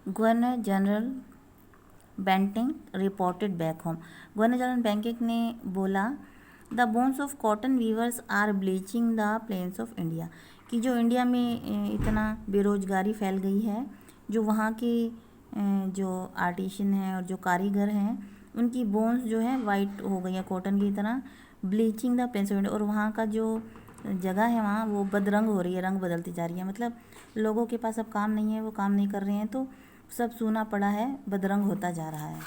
Governor general Bentinck reported back home. Governor general Bentinck ने बोला the bones of cotton weavers are bleaching the plains of India, कि जो India में इतना बेरोजगारी फैल गई है, जो वहाँ के जो आर्टिशन हैं और जो कारीगर हैं उनकी बोन्स जो है वाइट हो गई है कॉटन की तरह, bleaching the plains of India, और वहाँ का जो जगह है वहाँ वो बदरंग हो रही है, रंग बदलती जा रही है। मतलब लोगों के पास अब काम नहीं है, वो काम नहीं कर रहे हैं, तो सब सूना पड़ा है, बदरंग होता जा रहा है।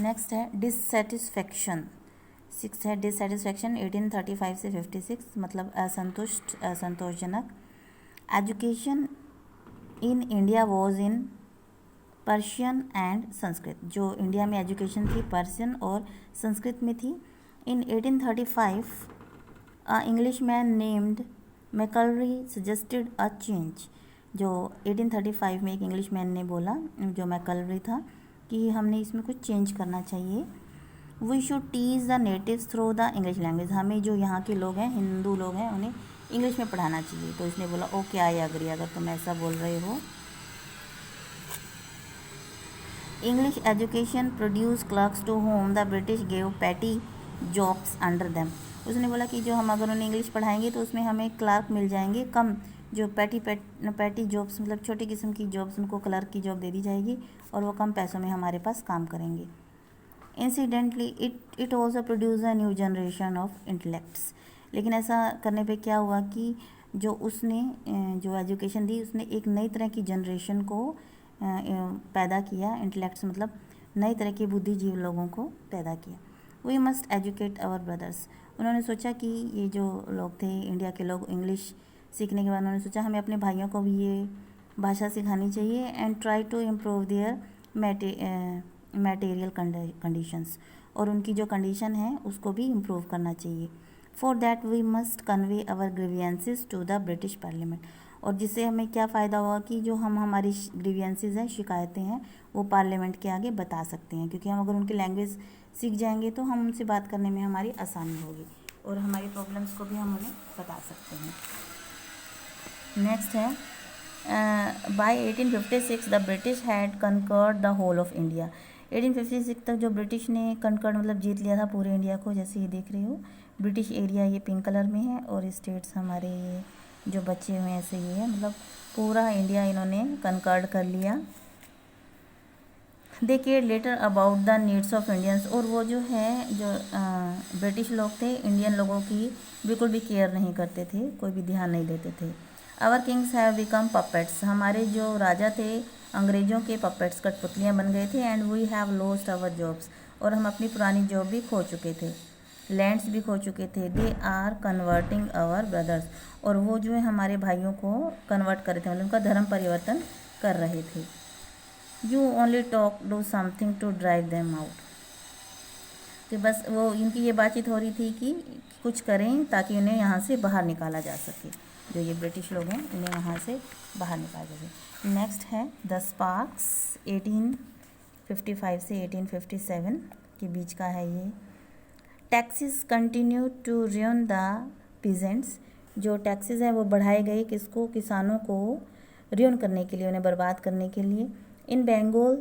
नेक्स्ट है डिससेटिस्फैक्शन। 6 है डिससेटिस्फैक्शन 1835 से 56, मतलब असंतुष्ट, असंतोषजनक। Education in India was in Persian and Sanskrit, जो इंडिया में एजुकेशन थी पर्शियन और संस्कृत में थी। इन 1835 English man named मैकलरी suggested a change, जो 1835 में एक इंग्लिश मैन ने बोला, जो मैकलरी था, कि हमने इसमें कुछ चेंज करना चाहिए। We should teach the natives through the English language, हमें जो यहाँ के लोग हैं, हिंदू लोग हैं, उन्हें इंग्लिश में पढ़ाना चाहिए। तो इसने बोला ओके आई एग्री, अगर तुम ऐसा बोल रहे हो। English education produce clerks to whom the British gave petty jobs under them, उसने बोला कि जो हम अगर उन्हें इंग्लिश पढ़ाएंगे तो उसमें हमें क्लर्क मिल जाएंगे कम, जो पैटी जॉब्स मतलब छोटी किस्म की जॉब्स, उनको क्लर्क की जॉब दे दी जाएगी और वो कम पैसों में हमारे पास काम करेंगे। Incidentally it also produce a new generation of intellects, लेकिन ऐसा करने पे क्या हुआ कि जो उसने जो एजुकेशन दी उसने एक नई तरह की जनरेशन को पैदा किया, इंटेलेक्ट्स मतलब नई तरह के बुद्धिजीवी लोगों को पैदा किया। We must educate our brothers, उन्होंने सोचा कि ये जो लोग थे इंडिया के लोग, इंग्लिश सीखने के बाद उन्होंने सोचा हमें अपने भाइयों को भी ये भाषा सिखानी चाहिए। And try to improve their material conditions, और उनकी जो कंडीशन है उसको भी इम्प्रूव करना चाहिए। For that we must convey our grievances to the British parliament, और जिससे हमें क्या फ़ायदा हुआ कि जो हम हमारी ग्रीवियंसेस हैं, शिकायतें हैं, वो पार्लियामेंट के आगे बता सकते हैं, क्योंकि हम अगर उनकी लैंग्वेज सीख जाएंगे तो हम उनसे बात करने में हमारी आसानी होगी और हमारी प्रॉब्लम्स को भी हम उन्हें बता सकते हैं। नेक्स्ट है by 1856 the British had conquered the whole of India, 1856 तक जो ब्रिटिश ने कनकर्ड मतलब जीत लिया था पूरे इंडिया को। जैसे ये देख रहे हो ब्रिटिश एरिया ये पिंक कलर में है और स्टेट्स हमारे ये जो बचे हुए ऐसे ये है, मतलब पूरा इंडिया इन्होंने कनकर्ड कर लिया। They care little about the needs of Indians, और वो जो है जो ब्रिटिश लोग थे इंडियन लोगों की बिल्कुल भी केयर नहीं करते थे, कोई भी ध्यान नहीं देते थे। Our kings have become puppets, हमारे जो राजा थे अंग्रेज़ों के पपेट्स, कठपुतलियाँ बन गए थे। And we have lost our jobs, और हम अपनी पुरानी जॉब भी खो चुके थे, लैंड्स भी खो चुके थे। They are converting our brothers, और वो जो है हमारे भाइयों को कन्वर्ट कर रहे थे, मतलब उनका धर्म परिवर्तन कर रहे थे। You only talk do something to drive them out, तो बस वो इनकी ये बातचीत हो रही थी कि कुछ करें ताकि उन्हें यहाँ से बाहर निकाला जा सके, जो ये ब्रिटिश लोग हैं उन्हें वहाँ से बाहर निकाला जा सके। नेक्स्ट है द स्पार्क्स, 1855 से 1857 के बीच का है ये। Taxes continue to ruin the peasants, जो टैक्सेस हैं वो बढ़ाए गए किसको, किसानों को रियन करने के लिए, उन्हें बर्बाद करने के लिए। In Bengal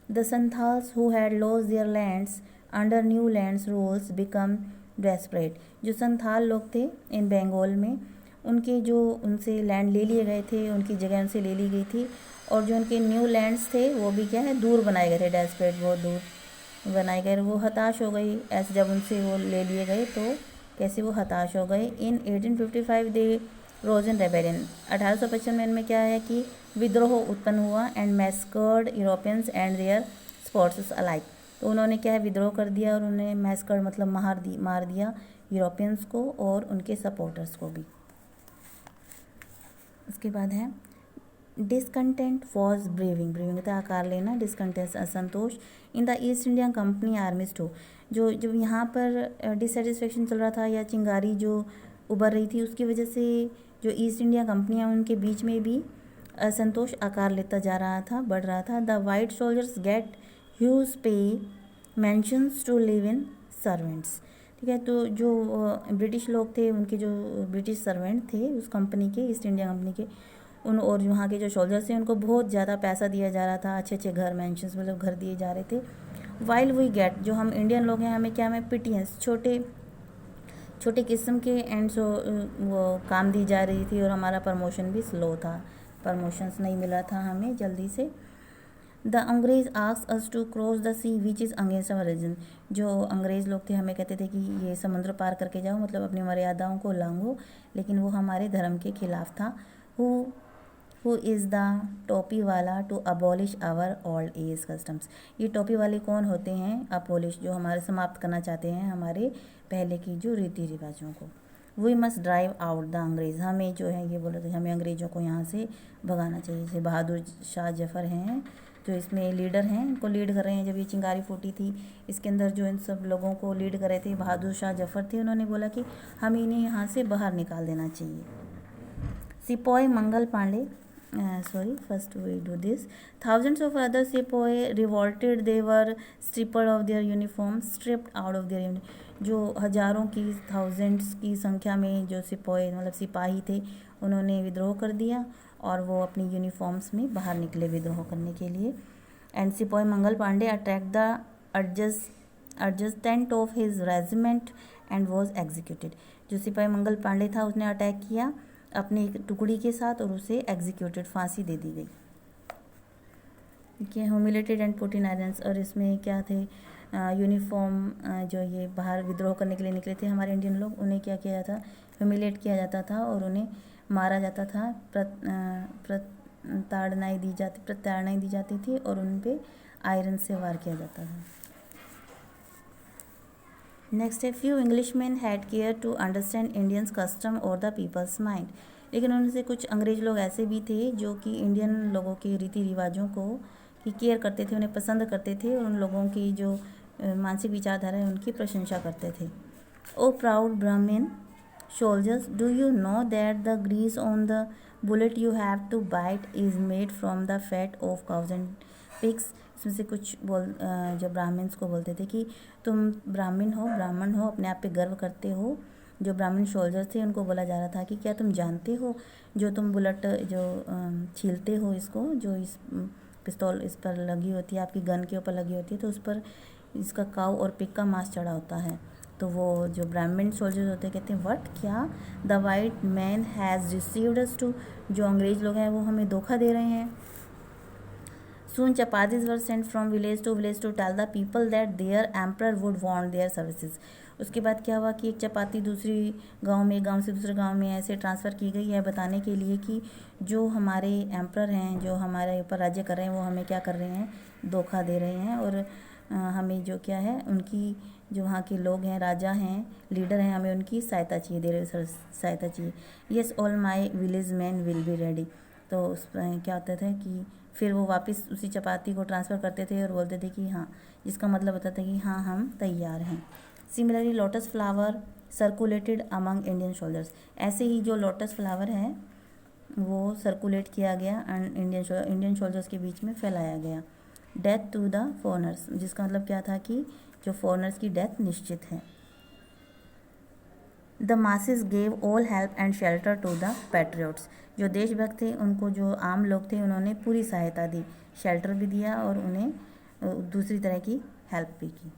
the Santhals who had lost their lands under new land rules become desperate, जो संथाल लोग थे इन बंगाल में, उनके जो उनसे लैंड ले लिए गए थे, उनकी जगह उनसे ले ली गई थी, और जो उनके न्यू लैंड्स थे वो भी क्या है दूर बनाए गए थे, डेस्परेट बहुत दूर बनाए गए। वो हताश हो गई ऐसे, जब उनसे वो ले लिए गए तो कैसे वो हताश हो गए। इन 1855 दे रोज इन रेबेलियन, 1855 में इनमें क्या है कि विद्रोह उत्पन्न हुआ। And massacred Europeans and their supporters alike, तो उन्होंने क्या है विद्रोह कर दिया और उन्हें मैस्कर्ड मतलब मार दिया यूरोपियंस को और उनके सपोर्टर्स को भी। उसके बाद है डिसकंटेंट वॉज ब्रेविंग, ब्रेविंग का आकार लेना, डिसकंटेंट असंतोष। In the East Indian Company armies too, जो जब यहाँ पर डिससेटिस्फेक्शन चल रहा था या चिंगारी जो उभर रही थी उसकी वजह से जो ईस्ट इंडिया कंपनियाँ उनके बीच में भी असंतोष आकार लेता जा रहा था, बढ़ रहा था। The white soldiers get huge pay mansions to live in servants, ठीक है। तो जो ब्रिटिश लोग थे उनके जो ब्रिटिश सर्वेंट थे उस कंपनी के, ईस्ट इंडिया कंपनी के, उन और वहाँ के जो सोल्जर्स थे उनको बहुत ज़्यादा पैसा दिया जा रहा था, अच्छे अच्छे घर मैंशंस मतलब घर दिए जा रहे थे। वाइल वी गेट, जो हम इंडियन लोग हैं हमें क्या, हमें पिटियंस छोटे छोटे किस्म के एंड सो वो काम दी जा रही थी, और हमारा प्रमोशन भी स्लो था, प्रमोशंस नहीं मिला था हमें जल्दी से। द अंग्रेज ask us to cross the sea which is against our religion, जो अंग्रेज़ लोग थे हमें कहते थे कि ये समुद्र पार करके जाओ, मतलब अपनी मर्यादाओं को लांघो, लेकिन वो हमारे धर्म के खिलाफ था। हु इज़ द टोपी वाला to abolish our old age customs, ये टोपी वाले कौन होते हैं, अबॉलिश, जो हमारे समाप्त करना चाहते हैं हमारे पहले की जो रीति रिवाजों को। We must drive out the अंग्रेज़, हमें जो है ये बोला था हमें अंग्रेज़ों को यहाँ से भगाना चाहिए। जैसे बहादुर शाह जफ़र हैं जो इसमें लीडर हैं, इनको लीड कर रहे हैं। जब ये चिंगारी फूटी थी इसके अंदर जो इन सब लोगों को लीड कर रहे थे बहादुर शाह जफ़र थे, उन्होंने बोला कि हम इन्हें यहाँ से बाहर निकाल देना चाहिए। सिपाही Mangal Pandey, first we do this. Thousands of other sepoy revolted. They were stripped of their uniforms, stripped out of their uniform. जो हज़ारों की थाउजेंड्स की संख्या में जो सिपाही मतलब सिपाही थे उन्होंने विद्रोह कर दिया और वो अपनी यूनिफॉर्म्स में बाहर निकले विद्रोह करने के लिए। And sipahi Mangal Pandey attack the adjutant of his regiment and was executed, जो सिपाही मंगल पांडे था उसने अटैक किया अपनी एक टुकड़ी के साथ और उसे एग्जीक्यूटेड, फांसी दे दी गई। ठीक है, humiliated and put in irons, और इसमें क्या थे यूनिफॉर्म जो ये बाहर विद्रोह करने के लिए निकले थे हमारे इंडियन लोग, उन्हें क्या किया जाता, ह्यूमिलेट किया जाता था और उन्हें मारा जाता था, प्रताड़नाएं दी जाती थी और उन पर आयरन से वार किया जाता था। नेक्स्ट है few Englishman had care to understand Indians custom और द पीपल्स माइंड, लेकिन उनसे कुछ अंग्रेज लोग ऐसे भी थे जो कि इंडियन लोगों के रीति रिवाजों को की केयर करते थे, उन्हें पसंद करते थे और उन लोगों की जो मानसिक विचारधारा है उनकी प्रशंसा करते थे। O proud Brahmin soldiers, do you know that the grease on the bullet you have to bite is made from the fat of cows and pigs. इसमें से कुछ जो ब्राह्मण्स को बोलते थे कि तुम ब्राह्मण हो, अपने आप पे गर्व करते हो। जो ब्राह्मण सोल्जर्स थे उनको बोला जा रहा था कि क्या तुम जानते हो जो तुम बुलेट जो छीलते हो इसको, जो इस पिस्तौल इस पर लगी होती है, आपकी गन के ऊपर लगी होती है, तो उस पर इसका काऊ और पिग का मांस चढ़ा होता है। तो वो जो ब्राह्मण सोल्जर्स होते हैं कहते हैं व्हाट, क्या, the white man has deceived us too, जो अंग्रेज लोग हैं वो हमें धोखा दे रहे हैं। Soon chapatis were sent from village to tell the people that their emperor would want their services. उसके बाद क्या हुआ कि एक चपाती दूसरी गांव से दूसरे गांव में ऐसे ट्रांसफ़र की गई है बताने के लिए कि जो हमारे एम्प्रर हैं, जो हमारे ऊपर राज्य कर रहे हैं, वो हमें क्या कर रहे हैं, धोखा दे रहे हैं और हमें जो क्या है उनकी जो वहाँ के लोग हैं, राजा हैं, लीडर हैं, हमें उनकी सहायता चाहिए, दे रहे सहायता चाहिए। Yes all my village man will be ready. तो उस क्या होता था कि फिर वो वापस उसी चपाती को ट्रांसफ़र करते थे और बोलते थे कि हाँ, जिसका मतलब होता था कि हाँ हम तैयार हैं। Similarly lotus flower circulated among Indian soldiers, ऐसे ही जो लोटस फ्लावर है वो सर्कुलेट किया गया एंड इंडियन सोल्जर्स के बीच में फैलाया गया। डेथ टू द फॉरेनर्स, जिसका मतलब क्या था कि जो फॉरेनर्स की डेथ निश्चित है। The masses gave all help and shelter to the patriots, जो देशभक्त थे उनको जो आम लोग थे उन्होंने पूरी सहायता दी, शेल्टर भी दिया और उन्हें दूसरी तरह की हेल्प भी की।